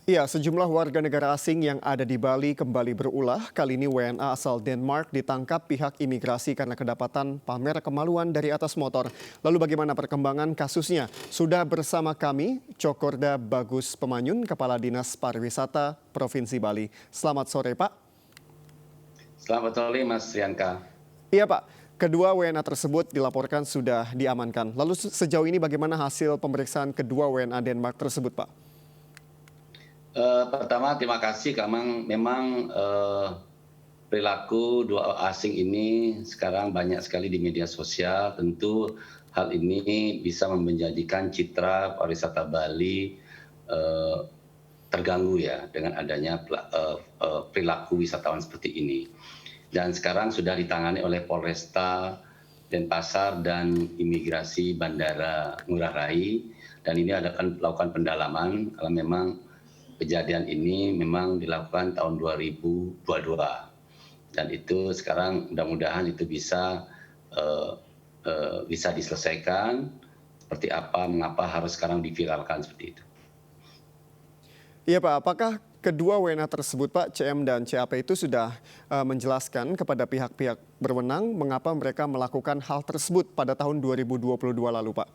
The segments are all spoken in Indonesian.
Ya, sejumlah warga negara asing yang ada di Bali kembali berulah. Kali ini WNA asal Denmark ditangkap pihak imigrasi karena kedapatan pamer kemaluan dari atas motor. Lalu bagaimana perkembangan kasusnya? Sudah bersama kami, Cokorda Bagus Pemanyun, Kepala Dinas Pariwisata Provinsi Bali. Selamat sore, Pak. Selamat sore, Mas Rianka. Iya, Pak. Kedua WNA tersebut dilaporkan sudah diamankan. Lalu sejauh ini bagaimana hasil pemeriksaan kedua WNA Denmark tersebut, Pak? Pertama, terima kasih. Memang perilaku dua asing ini sekarang banyak sekali di media sosial. Tentu hal ini bisa menjadikan citra pariwisata Bali terganggu ya dengan adanya perilaku wisatawan seperti ini. Dan sekarang sudah ditangani oleh Polresta Denpasar dan Imigrasi Bandara Ngurah Rai, dan ini akan melakukan pendalaman kalau memang kejadian ini memang dilakukan tahun 2022, dan itu sekarang mudah-mudahan itu bisa diselesaikan. Seperti apa, mengapa harus sekarang diviralkan seperti itu. Iya, Pak, apakah kedua WNA tersebut, Pak, CM dan CAP itu sudah menjelaskan kepada pihak-pihak berwenang mengapa mereka melakukan hal tersebut pada tahun 2022 lalu, Pak?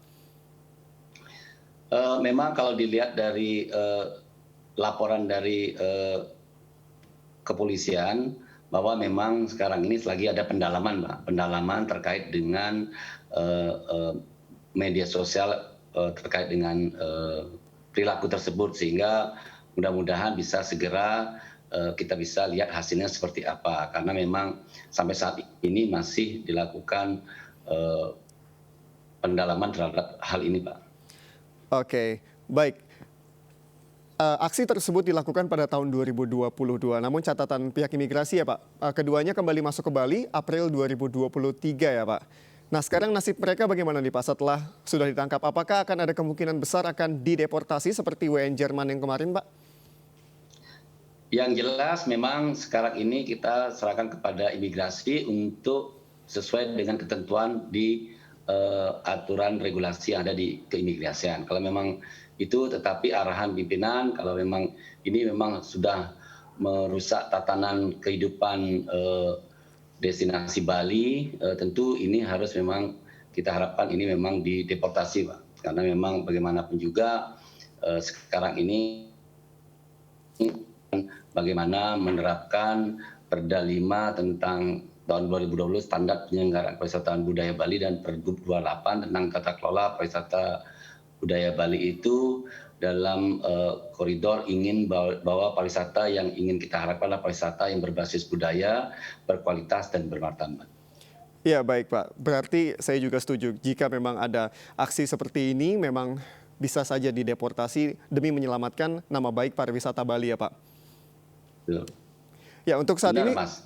Memang kalau dilihat dari laporan dari kepolisian, bahwa memang sekarang ini lagi ada pendalaman, Pak. Pendalaman terkait dengan media sosial terkait dengan perilaku tersebut, sehingga mudah-mudahan bisa segera kita bisa lihat hasilnya seperti apa, karena memang sampai saat ini masih dilakukan pendalaman terhadap hal ini, Pak. Oke, baik. Aksi tersebut dilakukan pada tahun 2022, namun catatan pihak imigrasi ya, Pak, keduanya kembali masuk ke Bali April 2023 ya, Pak. Nah, sekarang nasib mereka bagaimana nih, Pak, setelah sudah ditangkap? Apakah akan ada kemungkinan besar akan dideportasi seperti WN Jerman yang kemarin, Pak? Yang jelas memang sekarang ini kita serahkan kepada imigrasi untuk sesuai dengan ketentuan di aturan regulasi yang ada di keimigrasian. Kalau memang itu, tetapi arahan pimpinan kalau memang ini memang sudah merusak tatanan kehidupan destinasi Bali, tentu ini harus memang kita harapkan ini memang dideportasi, Pak. Karena memang bagaimanapun juga sekarang ini bagaimana menerapkan Perda 5 tentang tahun 2020 standar penyelenggaraan pariwisata budaya Bali dan Pergub 28 tentang tata kelola pariwisata budaya Bali itu dalam koridor ingin bahwa pariwisata yang ingin kita harapkan adalah pariwisata yang berbasis budaya, berkualitas dan bermartabat. Ya, baik, Pak. Berarti saya juga setuju jika memang ada aksi seperti ini memang bisa saja dideportasi demi menyelamatkan nama baik pariwisata Bali ya, Pak. Ya, untuk saat Benar, ini, Mas.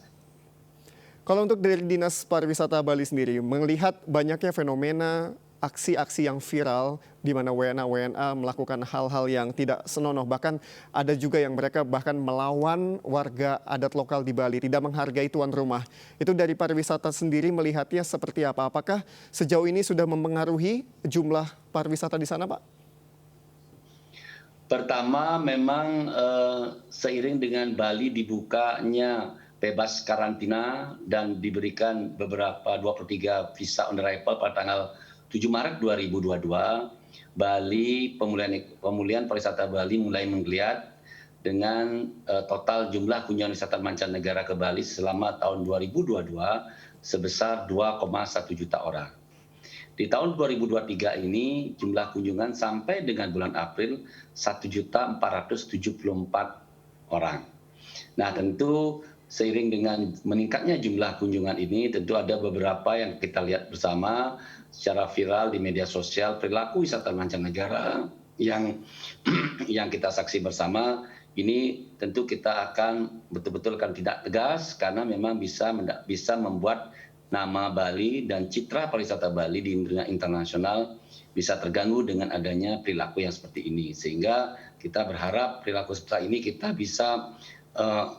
kalau untuk dari Dinas Pariwisata Bali sendiri, melihat banyaknya fenomena aksi-aksi yang viral di mana WNA melakukan hal-hal yang tidak senonoh, bahkan ada juga yang mereka bahkan melawan warga adat lokal di Bali, tidak menghargai tuan rumah. Itu dari pariwisata sendiri melihatnya seperti apa? Apakah sejauh ini sudah mempengaruhi jumlah pariwisata di sana, Pak? Pertama, memang seiring dengan Bali dibukanya bebas karantina dan diberikan beberapa 23 visa on arrival pada tanggal 7 Maret 2022, Bali, pemulihan pariwisata Bali mulai menggeliat dengan total jumlah kunjungan wisata mancanegara ke Bali selama tahun 2022 sebesar 2,1 juta orang. Di tahun 2023 ini jumlah kunjungan sampai dengan bulan April 1.474 orang. Nah, tentu seiring dengan meningkatnya jumlah kunjungan ini, tentu ada beberapa yang kita lihat bersama secara viral di media sosial, perilaku wisata mancanegara yang kita saksi bersama. Ini tentu kita akan betul-betul tidak tegas, karena memang bisa membuat nama Bali dan citra pariwisata Bali di dunia internasional bisa terganggu dengan adanya perilaku yang seperti ini. Sehingga kita berharap perilaku seperti ini kita bisa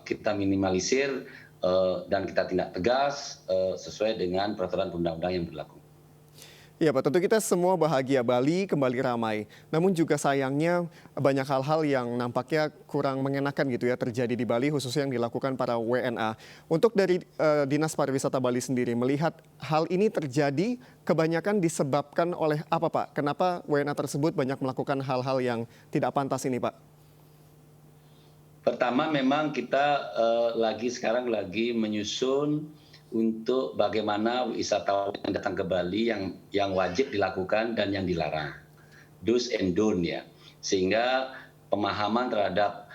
kita minimalisir dan kita tindak tegas sesuai dengan peraturan undang-undang yang berlaku. Iya Pak, tentu kita semua bahagia Bali kembali ramai. Namun juga sayangnya banyak hal-hal yang nampaknya kurang mengenakan gitu ya terjadi di Bali khususnya yang dilakukan para WNA. Untuk dari Dinas Pariwisata Bali sendiri melihat hal ini terjadi kebanyakan disebabkan oleh apa Pak? Kenapa WNA tersebut banyak melakukan hal-hal yang tidak pantas ini Pak? Pertama memang kita sekarang lagi menyusun untuk bagaimana wisatawan yang datang ke Bali yang wajib dilakukan dan yang dilarang. Do's and don't ya. Sehingga pemahaman terhadap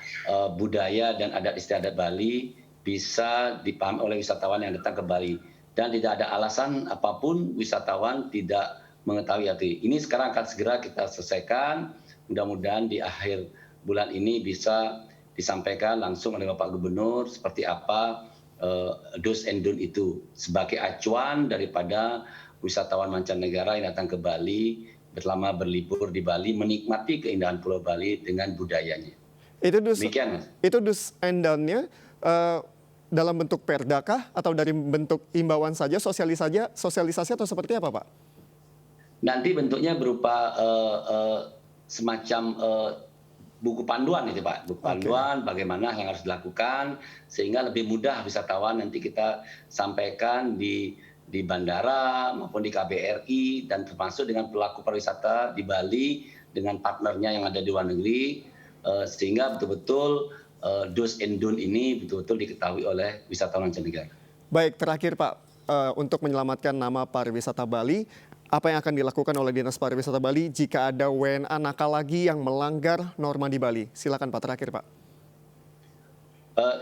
budaya dan adat istiadat Bali bisa dipahami oleh wisatawan yang datang ke Bali. Dan tidak ada alasan apapun wisatawan tidak mengetahui arti. Ini sekarang akan segera kita selesaikan. Mudah-mudahan di akhir bulan ini bisa disampaikan langsung oleh Bapak Gubernur seperti apa do's and don't itu sebagai acuan daripada wisatawan mancanegara yang datang ke Bali selama berlibur di Bali menikmati keindahan Pulau Bali dengan budayanya. Demikian, Mas. Itu do's and don't-nya dalam bentuk perdakah atau dari bentuk imbauan saja, sosialisasi atau seperti apa Pak? Nanti bentuknya berupa semacam buku panduan itu Pak, buku panduan bagaimana yang harus dilakukan sehingga lebih mudah wisatawan nanti kita sampaikan di bandara maupun di KBRI dan termasuk dengan pelaku pariwisata di Bali dengan partnernya yang ada di luar negeri sehingga betul-betul do's and don't ini betul-betul diketahui oleh wisatawan mancanegara. Baik, terakhir Pak, untuk menyelamatkan nama pariwisata Bali, apa yang akan dilakukan oleh Dinas Pariwisata Bali jika ada WNA nakal lagi yang melanggar norma di Bali? Silakan Pak, terakhir Pak.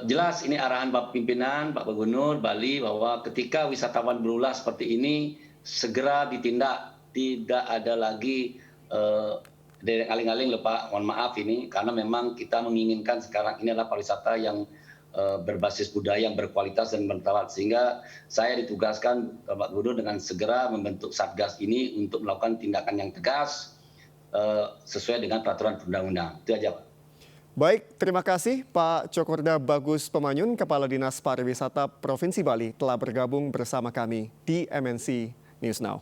Jelas ini arahan Bapak Pimpinan, Pak Gubernur Bali bahwa ketika wisatawan berulah seperti ini segera ditindak, tidak ada lagi derek aling-aling loh Pak, mohon maaf ini karena memang kita menginginkan sekarang ini adalah pariwisata yang berbasis budaya yang berkualitas dan bermartabat sehingga saya ditugaskan Pak Gubernur dengan segera membentuk Satgas ini untuk melakukan tindakan yang tegas sesuai dengan peraturan perundang-undang. Itu aja Pak. Baik, terima kasih Pak Cokorda Bagus Pemanyun, Kepala Dinas Pariwisata Provinsi Bali telah bergabung bersama kami di MNC News Now.